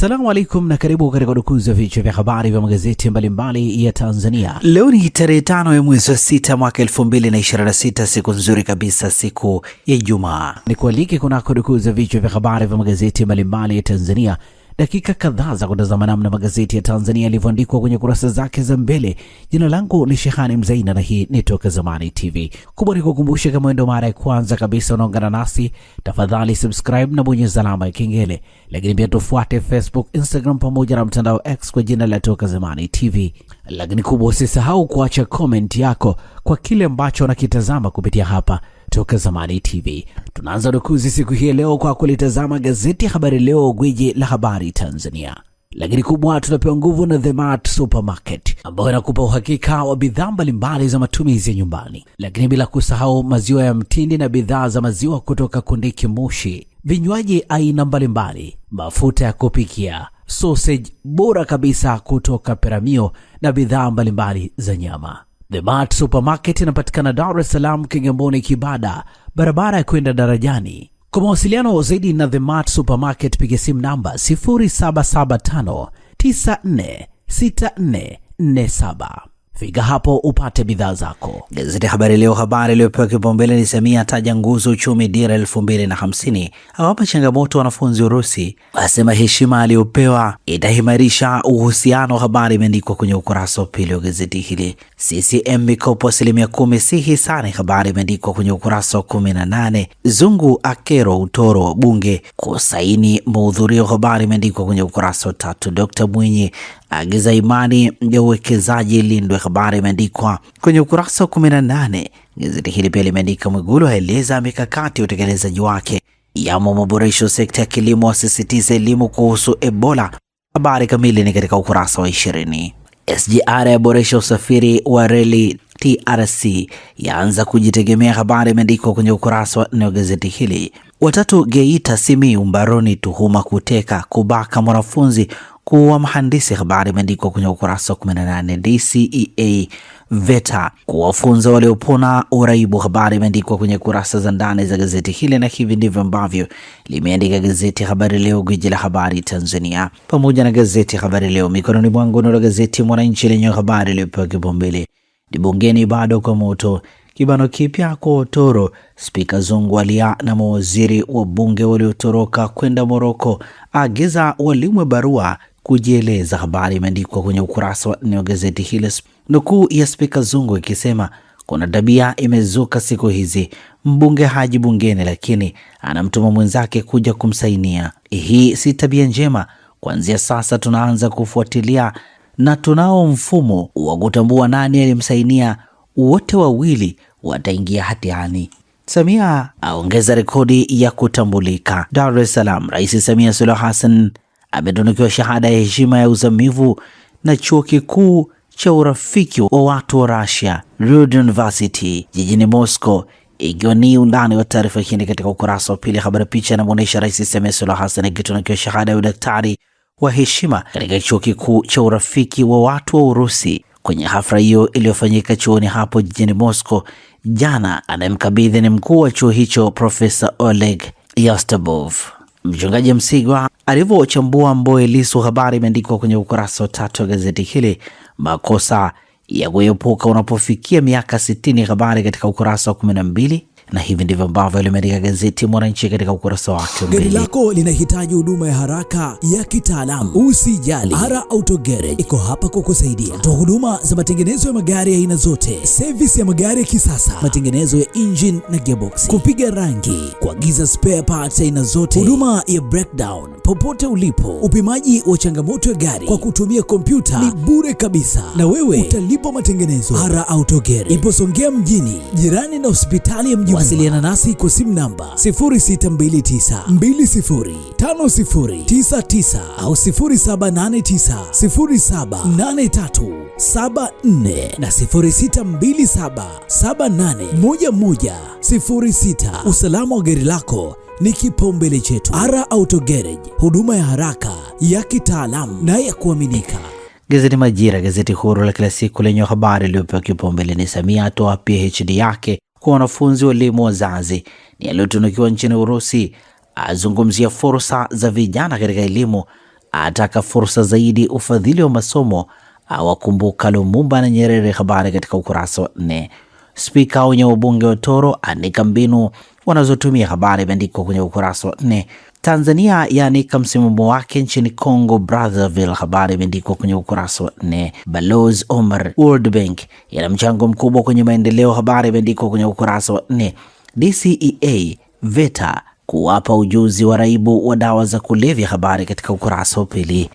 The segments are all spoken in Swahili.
Assalamu alaikum na karibu katika udukuzi wa vichwa vya habari vya magazeti mbalimbali ya Tanzania. Leo ni tarehe 5 ya mwezi wa 6 mwaka 2026, siku nzuri kabisa, siku ya Ijumaa. Ni kualike kunako udukuzi wa vichwa vya habari vya magazeti mbalimbali ya Tanzania. Dakika kadhaa za kutazama namna magazeti ya Tanzania yalivyoandikwa kwenye kurasa zake za mbele. Jina langu ni Shehani Mzaina na hii ni Toka Zamani TV. Kubwa ni kukumbusha, kama ndio mara ya kwanza kabisa unaungana nasi, tafadhali subscribe na bonyeza alama ya kengele. Lakini pia tufuate Facebook, Instagram pamoja na mtandao X kwa jina la Toka Zamani TV. Lakini kubwa, usisahau kuacha comment yako kwa kile ambacho unakitazama kupitia hapa Toka Zamani TV. Tunaanza dukuzi siku hii leo kwa kulitazama gazeti Habari Leo, gwiji la habari Tanzania. Lakini kubwa, tunapewa nguvu na The Mart Supermarket ambayo inakupa uhakika wa bidhaa mbalimbali za matumizi ya nyumbani. Lakini bila kusahau maziwa ya mtindi na bidhaa za maziwa kutoka Kondiki Moshi, vinywaji aina mbalimbali, mafuta ya kupikia, sausage bora kabisa kutoka Peramio na bidhaa mbalimbali za nyama. The Mart Supermarket inapatikana Dar es Salaam, Kigamboni, Kibada, barabara ya kwenda darajani. Kwa mawasiliano zaidi na The Mart Supermarket piga simu namba 0775946447. Fika hapo upate bidhaa zako. Gazeti Habari Leo, habari iliyopewa kipaumbele ni Samia ataja nguzo uchumi dira 2050, awapa changamoto wanafunzi Urusi, asema heshima aliyopewa itaimarisha uhusiano. Habari imeandikwa kwenye ukurasa wa pili wa gazeti hili. CCM mikopo 10% si hisani, habari imeandikwa kwenye ukurasa wa 18. Zungu akero utoro bunge kusaini mahudhurio, habari imeandikwa kwenye ukurasa wa 3. Dr. Mwinyi agiza imani ya uwekezaji lindwe, habari imeandikwa kwenye ukurasa wa 18. Gazeti hili pia limeandika Mwigulu aeleza mikakati ya utekelezaji wake, yamo maboresho sekta ya kilimo, asisitiza elimu kuhusu Ebola. Habari kamili ni katika ukurasa wa 20. SGR yaboresha usafiri wa reli, TRC yaanza kujitegemea, habari imeandikwa kwenye ukurasa wa 4 wa gazeti hili. Watatu Geita Simiyu mbaroni tuhuma kuteka, kubaka mwanafunzi, kuwa mhandisi, habari imeandikwa kwenye ukurasa wa 18. DCEA VETA kuwafunza waliopona uraibu, habari imeandikwa kwenye kurasa za ndani za gazeti hili, na hivi ndivyo ambavyo limeandika gazeti Habari Leo, gwiji la habari Tanzania. Pamoja na gazeti Habari Leo mikononi mwangu na gazeti Mwananchi lenye habari iliyopewa kipaumbele ni bungeni bado kwa moto, kibano kipya kwa Otoro, Spika Zungu alia na mawaziri wa bunge waliotoroka kwenda Moroko, agiza walimwe barua kujieleza, habari imeandikwa kwenye ukurasa wa 4 wa gazeti hili. Nukuu ya Spika Zungu ikisema kuna tabia imezuka siku hizi, mbunge haji bungeni lakini anamtuma mwenzake kuja kumsainia. Hii si tabia njema. Kuanzia sasa tunaanza kufuatilia na tunao mfumo wa kutambua nani alimsainia, wote wawili wataingia hatiani. Samia aongeza rekodi ya kutambulika. Dar es Salaam, Rais Samia Suluhu Hassan ametunukiwa shahada ya heshima ya uzamivu na chuo kikuu cha urafiki wa watu wa Russia, Rudd University jijini Moscow. Ikiwa ni undani wa taarifa hii katika ukurasa wa pili. Habari picha inamuonyesha Rais Samia Suluhu Hassan akitunukiwa shahada ya udaktari wa heshima katika chuo kikuu cha urafiki wa watu wa Urusi. Kwenye hafla hiyo iliyofanyika chuoni hapo jijini Moscow jana, anayemkabidhi ni mkuu wa chuo hicho Profesa Oleg Yastabov. Mchungaji Msigwa alivyochambua Mbowe Lissu, habari imeandikwa kwenye ukurasa wa 3 wa gazeti hili. Makosa ya kuepuka unapofikia miaka 60, habari katika ukurasa wa 12. Na hivi ndivyo ambavyo limeandika gazeti Mwananchi katika ukurasa wake. Gari lako linahitaji huduma ya haraka ya kitaalamu, usijali. Ara Auto Garage iko hapa kukusaidia. Toa huduma za matengenezo ya magari ya aina zote, service ya magari ya kisasa, matengenezo ya engine na gearbox, kupiga rangi, kuagiza spare parts aina zote, huduma ya breakdown popote ulipo, upimaji wa changamoto ya gari kwa kutumia kompyuta ni bure kabisa, na wewe utalipa matengenezo. Ara Auto Garage ipo Songea mjini, jirani na hospitali ya mjini. Wasiliana nasi kwa simu namba 0629205099 au 0789078374 na 0627781106. Usalama wa gari lako ni kipaumbele chetu. Ara Auto Garage, huduma ya haraka ya kitaalamu na ya kuaminika. Gazeti Majira, gazeti huru la kila siku lenye habari iliyopewa kipaumbele ni Samia atoa PhD yake kwa wanafunzi wa elimu wazazi ni aliyotunukiwa nchini Urusi. Azungumzia fursa za vijana katika elimu, ataka fursa zaidi ufadhili wa masomo, awakumbuka Lumumba na Nyerere. Habari katika ukurasa wa 4. Spika aonya wabunge wa Toro, anika mbinu wanazotumia. Habari imeandikwa kwenye ukurasa wa 4. Tanzania yaanika msimamo wake nchini Congo Brazzaville. Habari imeandikwa kwenye ukurasa wa 4. Balozi Omar, World Bank yana mchango mkubwa kwenye maendeleo. Habari imeandikwa kwenye ukurasa wa 4. DCEA VETA kuwapa ujuzi wa raibu wa dawa za kulevya. Habari katika ukurasa wa 2.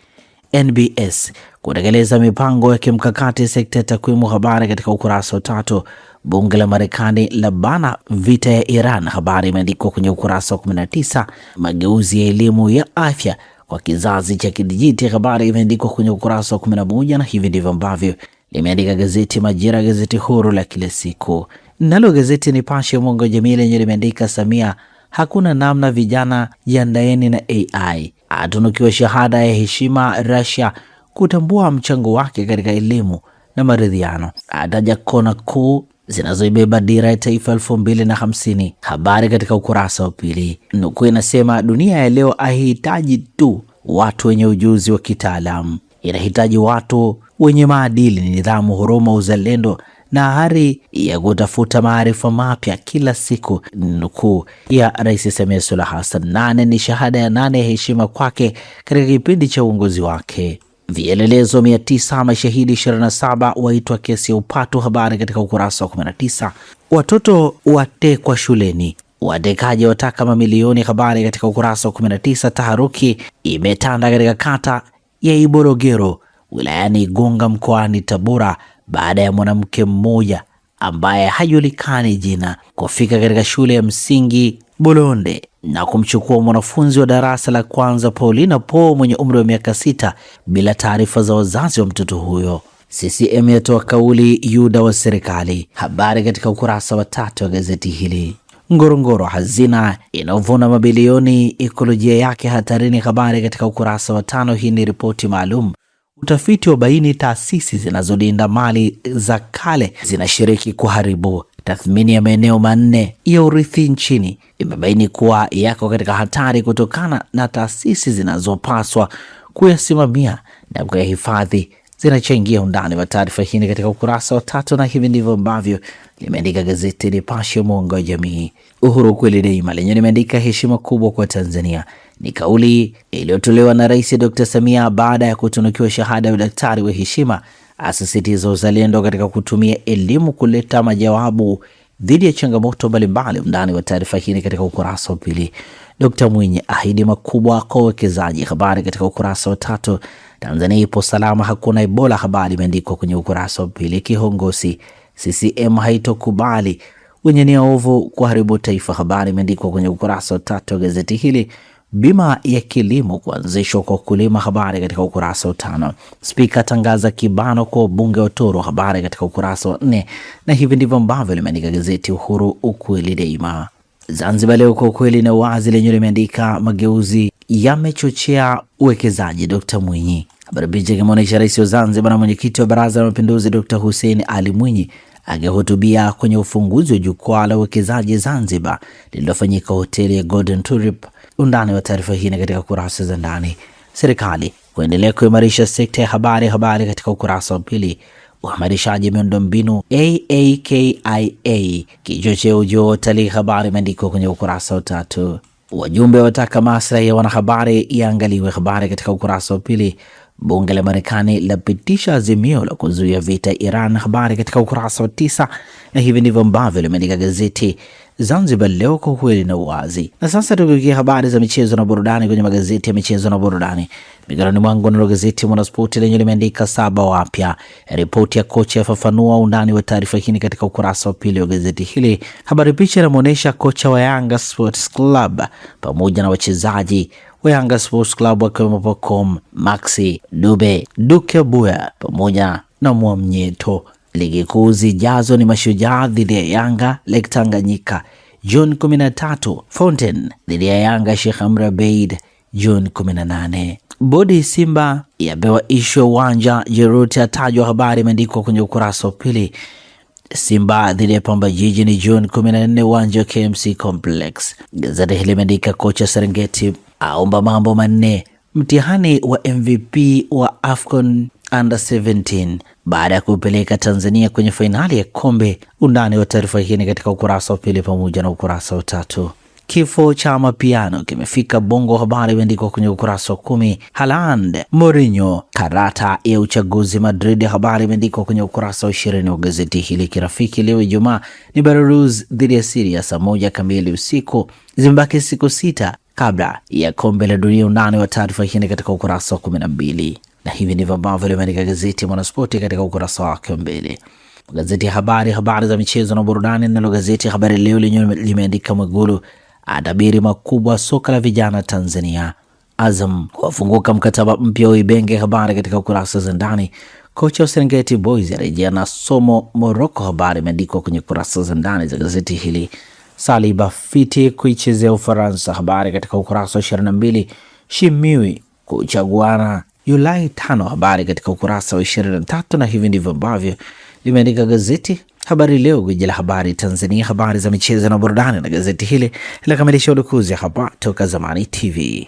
NBS kutekeleza mipango ya kimkakati sekta ya takwimu. Habari katika ukurasa wa 3. Bunge la Marekani la bana vita ya Iran. Habari imeandikwa kwenye ukurasa wa 19. Mageuzi ya elimu ya afya kwa kizazi cha kidijiti. Habari imeandikwa kwenye ukurasa wa 11, na hivi ndivyo ambavyo limeandika gazeti Majira, gazeti huru la kila siku. Nalo gazeti Nipashe mwanga wa jamii lenye limeandika Samia, hakuna namna, vijana jiandaeni na AI, atunukiwa shahada ya heshima Russia kutambua mchango wake katika elimu na maridhiano, ataja kona kuu zinazoibeba dira ya taifa 2050. Habari katika ukurasa wa 2. Nukuu inasema dunia ya leo haihitaji tu watu wenye ujuzi wa kitaalamu, inahitaji watu wenye maadili, nidhamu, huruma, uzalendo na hari ya kutafuta maarifa mapya kila siku. Nukuu ya Rais Samia Suluhu Hassan. 8 ni shahada ya 8 ya heshima kwake katika kipindi cha uongozi wake. Vielelezo 900, mashahidi 27 waitwa kesi ya upatu. Habari katika ukurasa wa 19. Watoto watekwa shuleni, watekaji wataka mamilioni. Habari katika ukurasa wa 19. Taharuki imetanda katika kata ya Iborogero wilayani Igunga mkoani Tabora baada ya mwanamke mmoja ambaye hajulikani jina kufika katika shule ya msingi Bolonde na kumchukua mwanafunzi wa darasa la kwanza Paulina Po mwenye umri wa miaka 6 bila taarifa za wazazi wa mtoto huyo. CCM yatoa kauli Yuda wa serikali. Habari katika ukurasa wa 3 wa gazeti hili. Ngorongoro, hazina inaovuna mabilioni, ekolojia yake hatarini. Habari katika ukurasa wa 5. Hii ni ripoti maalum. Utafiti wa baini taasisi zinazolinda mali za kale zinashiriki kuharibu. Tathmini ya maeneo 4 ya urithi nchini imebaini kuwa yako katika hatari kutokana na taasisi zinazopaswa kuyasimamia na kuyahifadhi zinachangia. Undani wa taarifa hii katika ukurasa wa 3, na hivi ndivyo ambavyo limeandika gazeti Nipashe mwanga wa jamii. Uhuru kweli daima lenye limeandika heshima kubwa kwa Tanzania, ni kauli iliyotolewa na Rais Dr. Samia baada ya kutunukiwa shahada ya udaktari wa heshima, asisitiza uzalendo katika kutumia elimu kuleta majawabu dhidi ya changamoto mbalimbali. Undani wa taarifa hii katika ukurasa wa 2. Dr. Mwinyi ahidi makubwa kwa uwekezaji. Habari katika ukurasa wa 3. Tanzania ipo salama, hakuna Ebola. Habari imeandikwa kwenye ukurasa wa 2. Kihongosi, CCM haitokubali wenye nia ovu kuharibu taifa. Habari imeandikwa kwenye ukurasa wa 3 wa gazeti hili. Bima ya kilimo kuanzishwa kwa kulima. Habari katika ukurasa wa 5. Spika tangaza kibano kwa bunge wa Toro. Habari katika ukurasa wa 4, na hivi ndivyo ambavyo limeandika gazeti Uhuru ukweli daima. Zanzibar Leo kwa ukweli na uwazi lenye limeandika mageuzi yamechochea uwekezaji, Dr. Mwinyi. Habari picha ikimwonyesha Rais wa Zanzibar na mwenyekiti wa Baraza la Mapinduzi Dr. Hussein Ali Mwinyi akihutubia kwenye ufunguzi wa jukwaa la uwekezaji Zanzibar lililofanyika hoteli ya Golden Tulip. Undani wa taarifa hii katika kurasa za ndani. Serikali kuendelea kuimarisha sekta ya habari. Habari katika ukurasa wa 2. Uhamarishaji miundombinu AAKIA kichocheo ujio wa utalii. Habari imeandikwa kwenye ukurasa wa 3. Wajumbe wataka maslahi ya wanahabari yaangaliwe. Habari katika ukurasa wa 2. Bunge la Marekani lapitisha azimio la kuzuia vita Iran. Habari katika ukurasa wa 9, na hivi ndivyo ambavyo limeandika gazeti Zanzibar Leo kwa ukweli na uwazi. Na sasa tukikia habari za michezo na burudani kwenye magazeti ya michezo na burudani. Mikononi mwangu na gazeti Mwanaspoti lenye limeandika 7 wapya. Ripoti ya kocha yafafanua. Undani wa taarifa hii katika ukurasa wa 2 wa gazeti hili. Habari picha inamuonesha kocha wa Yanga Sports Club pamoja na wachezaji wa Yanga Sports Club wakiwemo Pacom, Maxi, Dube, Duke Buya pamoja na Mwamnyeto. Ligi kuu zijazo ni Mashujaa dhidi ya Yanga Lake Tanganyika June 13, Fountain dhidi ya Yanga Sheikh Amri Abeid June 18. Bodi Simba yapewa ishu ya uwanja, Jeruti atajwa. Habari imeandikwa kwenye ukurasa wa 2. Simba dhidi ya Pamba Jiji ni June 14 uwanja wa KMC Complex. Gazeti hili limeandika kocha Serengeti aomba mambo 4 mtihani wa MVP wa AFCON Under 17 baada ya kupeleka Tanzania kwenye fainali ya kombe. Undani wa taarifa hii katika ukurasa wa pili pamoja na ukurasa wa 3. Kifo cha Mapiano kimefika Bongo, habari imeandikwa kwenye ukurasa wa 10. Haaland, Mourinho, karata ya uchaguzi Madrid, habari imeandikwa kwenye ukurasa wa 20 wa gazeti hili. Kirafiki leo Ijumaa ni Belarus dhidi ya Syria saa 1 kamili usiku. Zimebaki siku 6 kabla ya kombe la dunia. Undani wa taarifa hii katika ukurasa wa 12. Na hivi ndivyo ambavyo limeandika gazeti Mwanaspoti katika ukurasa wake mbele. Gazeti ya habari za michezo na burudani, nalo gazeti ya Habari Leo lenyewe limeandika Mwigulu atabiri makubwa soka la vijana Tanzania. Azam wafunguka mkataba mpya wa Ibenge, habari katika ukurasa za ndani. Kocha wa Serengeti Boys arejea na somo Morocco, habari imeandikwa kwenye kurasa za ndani za gazeti hili. Saliba fiti kuichezea Ufaransa, habari katika ukurasa wa 22. Shimiwi kuchaguana Julai 5, habari katika ukurasa wa 23. Na hivi ndivyo ambavyo limeandika gazeti Habari Leo, gwiji la habari Tanzania, habari za michezo na burudani. Na gazeti hili linakamilisha udukuzi hapa Toka Zamani TV.